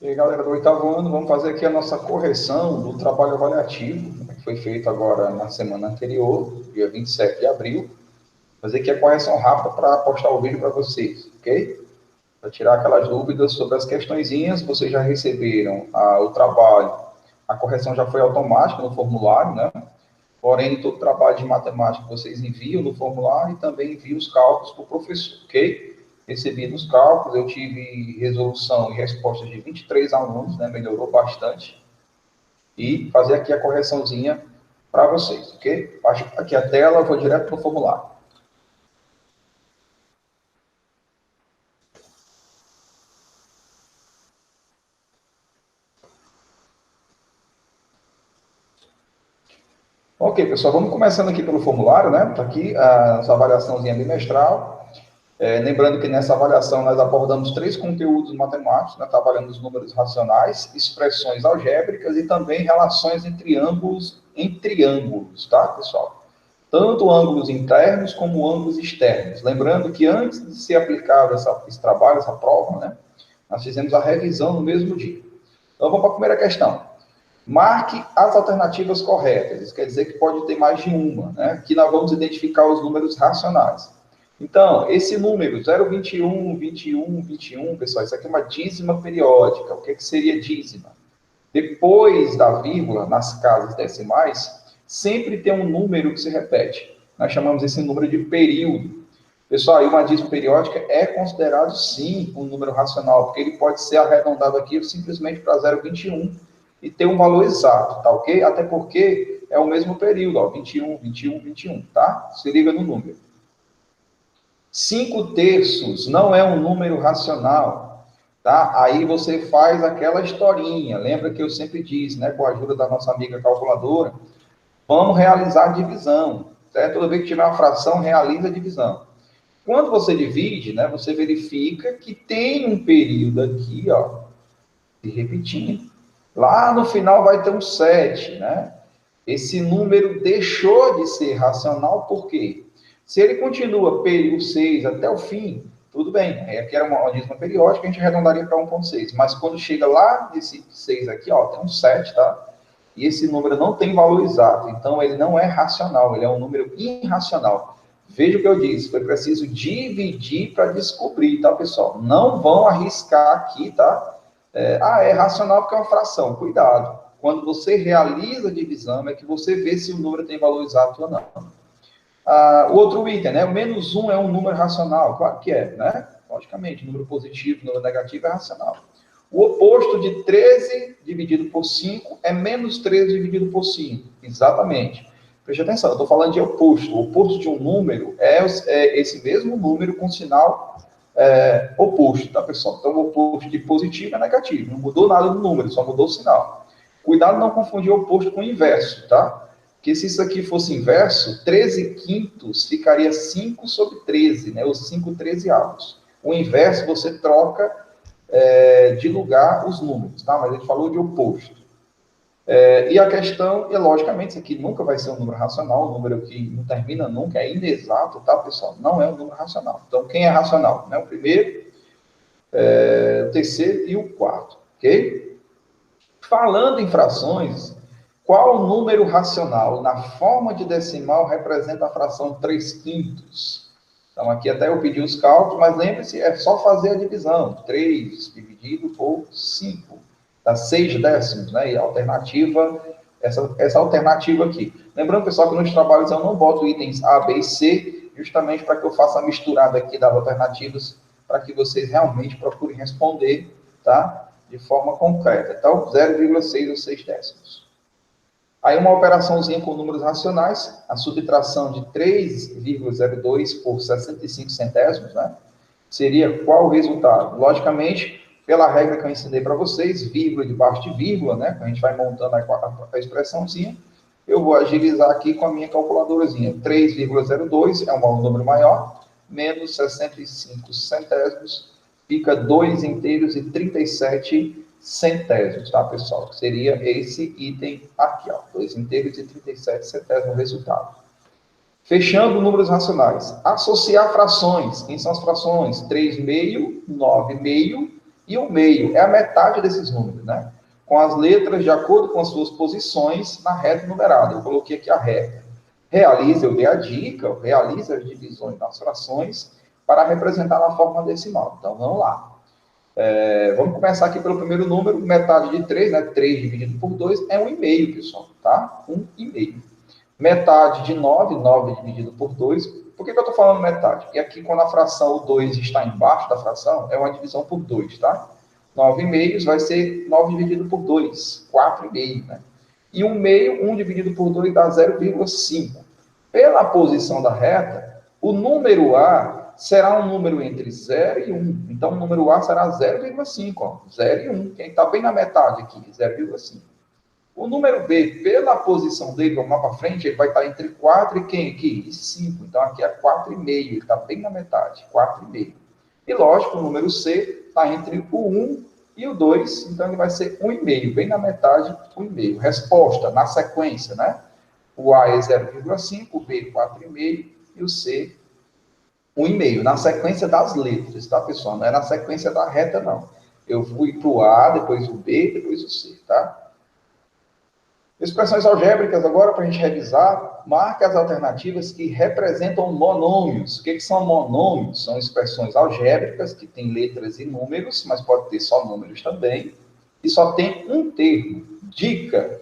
E aí, galera do oitavo ano, vamos fazer aqui a nossa correção do trabalho avaliativo, que foi feito agora na semana anterior, dia 27 de abril. Fazer aqui a correção rápida para postar o vídeo para vocês, ok? Para tirar aquelas dúvidas sobre as questõezinhas, vocês já receberam o trabalho, a correção já foi automática no formulário, né? Porém, todo trabalho de matemática vocês enviam no formulário e também enviam os cálculos para o professor, ok? Recebi nos cálculos, eu tive resolução e resposta de 23 alunos, né? Melhorou bastante. E fazer aqui a correçãozinha para vocês, ok? Baixo aqui a tela, vou direto para o formulário. Ok, pessoal, vamos começando aqui pelo formulário, né? Tá aqui a nossa avaliaçãozinha bimestral. Lembrando que nessa avaliação nós abordamos 3 conteúdos matemáticos, né? Trabalhando os números racionais, expressões algébricas e também relações entre triângulos, tá, pessoal? Tanto ângulos internos como ângulos externos. Lembrando que antes de ser aplicado esse trabalho, essa prova, né? Nós fizemos a revisão no mesmo dia. Então vamos para a primeira questão. Marque as alternativas corretas. Isso quer dizer que pode ter mais de uma, né? Aqui nós vamos identificar os números racionais. Então, esse número 0,21, 21, 21, pessoal, isso aqui é uma dízima periódica. O que seria dízima? Depois da vírgula, nas casas decimais, sempre tem um número que se repete. Nós chamamos esse número de período. Pessoal, aí uma dízima periódica é considerado, sim, um número racional, porque ele pode ser arredondado aqui simplesmente para 0,21 e ter um valor exato, tá ok? Até porque é o mesmo período, ó, 21, 21, 21, tá? Se liga no número. 5 terços não é um número racional, tá? Aí você faz aquela historinha, lembra que eu sempre disse, né, com a ajuda da nossa amiga calculadora, vamos realizar a divisão, certo? Toda vez que tiver uma fração, realiza a divisão. Quando você divide, né, você verifica que tem um período aqui, ó, se repetindo. Lá no final vai ter um 7, né? Esse número deixou de ser racional, por quê? Se ele continua período 6 até o fim, tudo bem. Aqui era uma dízima periódica, a gente arredondaria para 1,6. Mas quando chega lá nesse 6 aqui, ó, tem um 7, tá? E esse número não tem valor exato. Então, ele não é racional, ele é um número irracional. Veja o que eu disse, foi preciso dividir para descobrir, tá, pessoal? Não vão arriscar aqui, tá? É racional porque é uma fração. Cuidado. Quando você realiza a divisão, é que você vê se o número tem valor exato ou não. O outro item, né? O menos 1 é um número racional. Claro que é, né? Logicamente, número positivo, número negativo é racional. O oposto de 13 dividido por 5 é menos 13 dividido por 5. Exatamente. Preste atenção, eu estou falando de oposto. O oposto de um número é esse mesmo número com sinal oposto, tá, pessoal? Então, o oposto de positivo é negativo. Não mudou nada no número, só mudou o sinal. Cuidado não confundir o oposto com o inverso, tá? Porque se isso aqui fosse inverso, 13 quintos ficaria 5 sobre 13, né? Os 5 trezeavos. O inverso, você troca de lugar os números, tá? Mas ele falou de oposto. E a questão, logicamente, isso aqui nunca vai ser um número racional, um número que não termina nunca, é inexato, tá, pessoal? Não é um número racional. Então, quem é racional? Né? O primeiro, o terceiro e o quarto, ok? Falando em frações, qual número racional na forma de decimal representa a fração 3 quintos? Então, aqui até eu pedi os cálculos, mas lembre-se, é só fazer a divisão. 3 dividido por 5. Dá 6 décimos, né? E a alternativa, essa alternativa aqui. Lembrando, pessoal, que nos trabalhos eu não boto itens A, B e C, justamente para que eu faça a misturada aqui das alternativas, para que vocês realmente procurem responder, tá? De forma concreta. Então, 0,6 ou 6 décimos. Aí uma operaçãozinha com números racionais, a subtração de 3,02 por 65 centésimos, né? Seria qual o resultado? Logicamente, pela regra que eu ensinei para vocês, vírgula debaixo de vírgula, né? A gente vai montando a expressãozinha. Eu vou agilizar aqui com a minha calculadorazinha. 3,02 é um número maior, menos 65 centésimos, fica 2 inteiros e 37 centésimos, tá, pessoal? Seria esse item aqui, ó. 2 inteiros e 37 centésimos resultado. Fechando números racionais. Associar frações. Quem são as frações? 3 meio, 9 meio E o meio é a metade desses números, né? Com as letras de acordo com as suas posições na reta numerada. Eu coloquei aqui a reta. Realize, eu dei a dica, realize as divisões das frações para representar na forma decimal. Então, vamos lá. Vamos começar aqui pelo primeiro número, metade de 3, né? 3 dividido por 2 é 1,5, pessoal, tá? 1,5. Metade de 9, 9 dividido por 2. Por que eu estou falando metade? Porque aqui, quando a fração, o 2 está embaixo da fração, é uma divisão por 2, tá? 9,5 vai ser 9 dividido por 2, 4,5, né? E 1,5, 1 dividido por 2 dá 0,5. Pela posição da reta, o número A será um número entre 0 e 1. Então, o número A será 0,5, 0 e 1. Quem está bem na metade aqui, 0,5. O número B, pela posição dele, vamos lá para frente, ele vai estar entre 4 e quem aqui? E 5. Então, aqui é 4,5. Ele está bem na metade, 4,5. E, lógico, o número C está entre o 1 e o 2. Então, ele vai ser 1,5. Bem na metade, 1,5. Resposta, na sequência, né? O A é 0,5, o B 4,5 e o C 1,5. Na sequência das letras, tá, pessoal? Não é na sequência da reta, não. Eu fui para o A, depois o B, depois o C, tá? Expressões algébricas, agora, para a gente revisar, marque as alternativas que representam monômios. O que são monômios? São expressões algébricas que têm letras e números, mas pode ter só números também, e só tem um termo. Dica: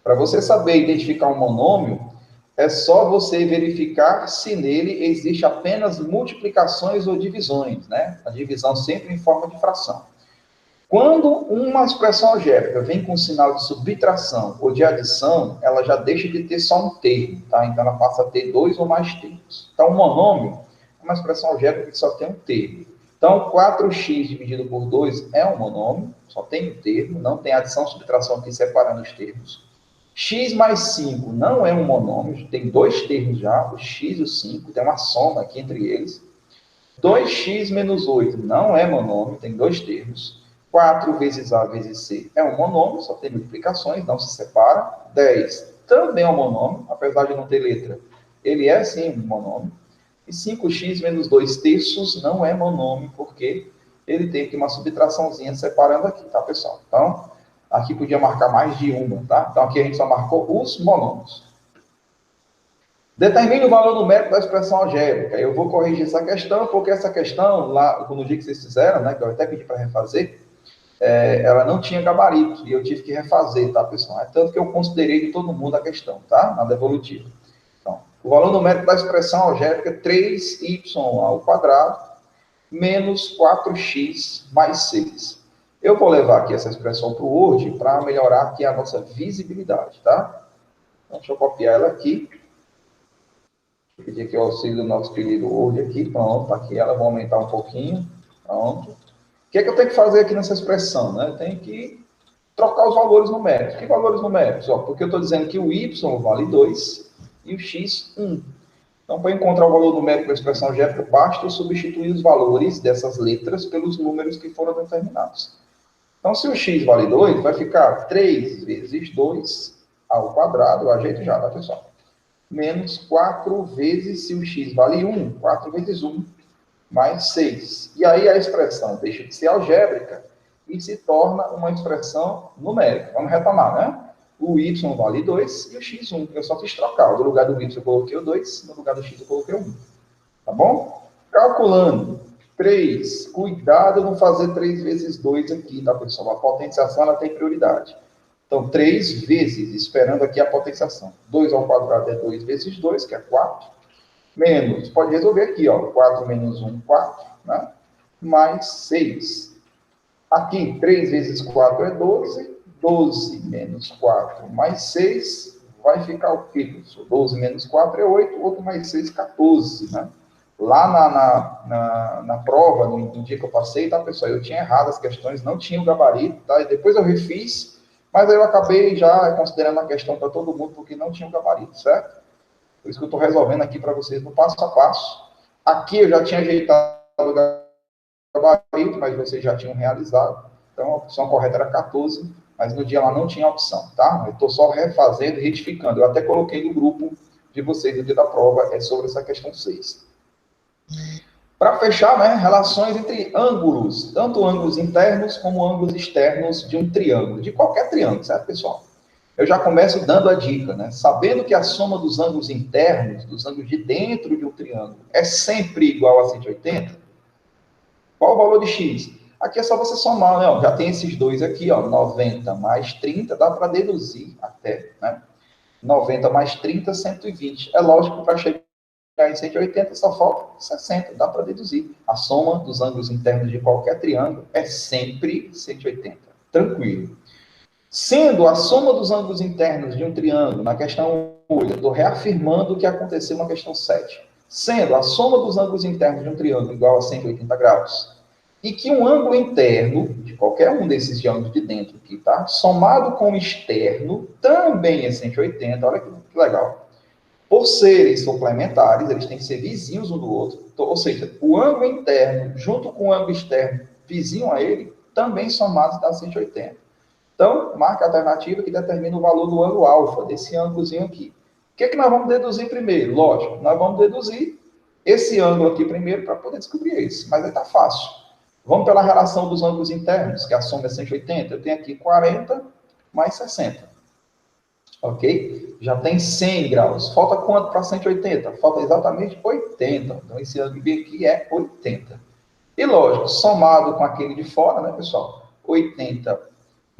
para você saber identificar um monômio, é só você verificar se nele existe apenas multiplicações ou divisões, né? A divisão sempre em forma de fração. Quando uma expressão algébrica vem com sinal de subtração ou de adição, ela já deixa de ter só um termo, tá? Então, ela passa a ter 2 ou mais termos. Então, um monômio é uma expressão algébrica que só tem um termo. Então, 4x dividido por 2 é um monômio, só tem um termo, não tem adição, subtração aqui separando os termos. X mais 5 não é um monômio, tem 2 termos já, o x e o 5, tem uma soma aqui entre eles. 2x menos 8 não é monômio, tem 2 termos. 4 vezes A vezes C é um monômio, só tem multiplicações, não se separa. 10 também é um monômio, apesar de não ter letra, ele é sim um monômio. E 5x menos 2 terços não é monômio, porque ele tem aqui uma subtraçãozinha separando aqui, tá, pessoal? Então, aqui podia marcar mais de uma, tá? Então, aqui a gente só marcou os monômios. Determine o valor numérico da expressão algébrica. Eu vou corrigir essa questão, porque essa questão, lá no dia que vocês fizeram, né, que eu até pedi para refazer, ela não tinha gabarito, e eu tive que refazer, tá, pessoal? É tanto que eu considerei de todo mundo a questão, tá? Na devolutiva. Então, o valor numérico da expressão algébrica é 3y ao quadrado menos 4x mais 6. Eu vou levar aqui essa expressão para o Word para melhorar aqui a nossa visibilidade, tá? Então, deixa eu copiar ela aqui. Vou pedir aqui o auxílio do nosso querido Word aqui. Pronto, aqui ela. Vou aumentar um pouquinho. Pronto. O que é que eu tenho que fazer aqui nessa expressão, né? Eu tenho que trocar os valores numéricos. Que valores numéricos? Ó, porque eu estou dizendo que o y vale 2 e o x 1. Então, para encontrar o valor numérico da expressão algébrica, basta eu substituir os valores dessas letras pelos números que foram determinados. Então, se o x vale 2, vai ficar 3 vezes 2 ao quadrado, eu ajeito já, tá, pessoal? Menos 4 vezes, se o x vale 1, 4 vezes 1, mais 6. E aí a expressão deixa de ser algébrica e se torna uma expressão numérica. Vamos retomar, né? O y vale 2 e o x 1. Eu só fiz trocar. No lugar do y eu coloquei o 2, no lugar do x eu coloquei o 1. Tá bom? Calculando 3. Cuidado não fazer 3 vezes 2 aqui, tá, pessoal? A potenciação ela tem prioridade. Então, 3 vezes, esperando aqui a potenciação. 2 ao quadrado é 2 vezes 2, que é 4. Menos, pode resolver aqui, ó. 4 menos 1, 4, né? Mais 6. Aqui, 3 vezes 4 é 12. 12 menos 4 mais 6 vai ficar o quê? 12 menos 4 é 8, 8 mais 6, 14, né? Lá na prova, no dia que eu passei, tá, pessoal? Eu tinha errado as questões, não tinha o gabarito, tá? E depois eu refiz, mas aí eu acabei já considerando a questão para todo mundo, porque não tinha o gabarito, certo? Por isso que eu estou resolvendo aqui para vocês no passo a passo. Aqui eu já tinha ajeitado o gabarito, mas vocês já tinham realizado. Então a opção correta era 14, mas no dia lá não tinha opção, tá? Eu estou só refazendo e retificando. Eu até coloquei no grupo de vocês no dia da prova, é sobre essa questão 6. Para fechar, né, relações entre ângulos, tanto ângulos internos como ângulos externos de um triângulo, de qualquer triângulo, certo, pessoal? Eu já começo dando a dica, né? Sabendo que a soma dos ângulos internos, dos ângulos de dentro de um triângulo, é sempre igual a 180, qual o valor de x? Aqui é só você somar, né? Ó, já tem esses dois aqui, ó, 90 mais 30, dá para deduzir até, né? 90 mais 30, 120. É lógico, para chegar em 180 só falta 60, dá para deduzir. A soma dos ângulos internos de qualquer triângulo é sempre 180. Tranquilo. Sendo a soma dos ângulos internos de um triângulo, na questão 8, eu estou reafirmando o que aconteceu na questão 7. Sendo a soma dos ângulos internos de um triângulo igual a 180 graus, e que um ângulo interno, de qualquer um desses ângulos de dentro aqui, tá? Somado com o externo, também é 180, olha que legal. Por serem suplementares, eles têm que ser vizinhos um do outro, então, ou seja, o ângulo interno junto com o ângulo externo vizinho a ele, também somados dá 180. Então, marca a alternativa que determina o valor do ângulo alfa, desse ângulozinho aqui. O que é que nós vamos deduzir primeiro? Lógico, nós vamos deduzir esse ângulo aqui primeiro para poder descobrir esse, mas aí está fácil. Vamos pela relação dos ângulos internos, que a soma é 180. Eu tenho aqui 40 mais 60. Ok? Já tem 100 graus. Falta quanto para 180? Falta exatamente 80. Então, esse ângulo aqui é 80. E lógico, somado com aquele de fora, né, pessoal? 80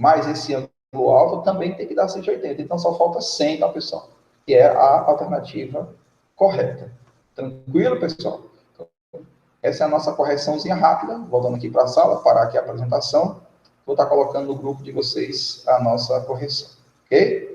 mais esse ângulo alto também tem que dar 180. Então, só falta 100, tá, pessoal? Que é a alternativa correta. Tranquilo, pessoal? Então, essa é a nossa correçãozinha rápida. Voltando aqui para a sala, parar aqui a apresentação. Vou estar colocando no grupo de vocês a nossa correção. Ok?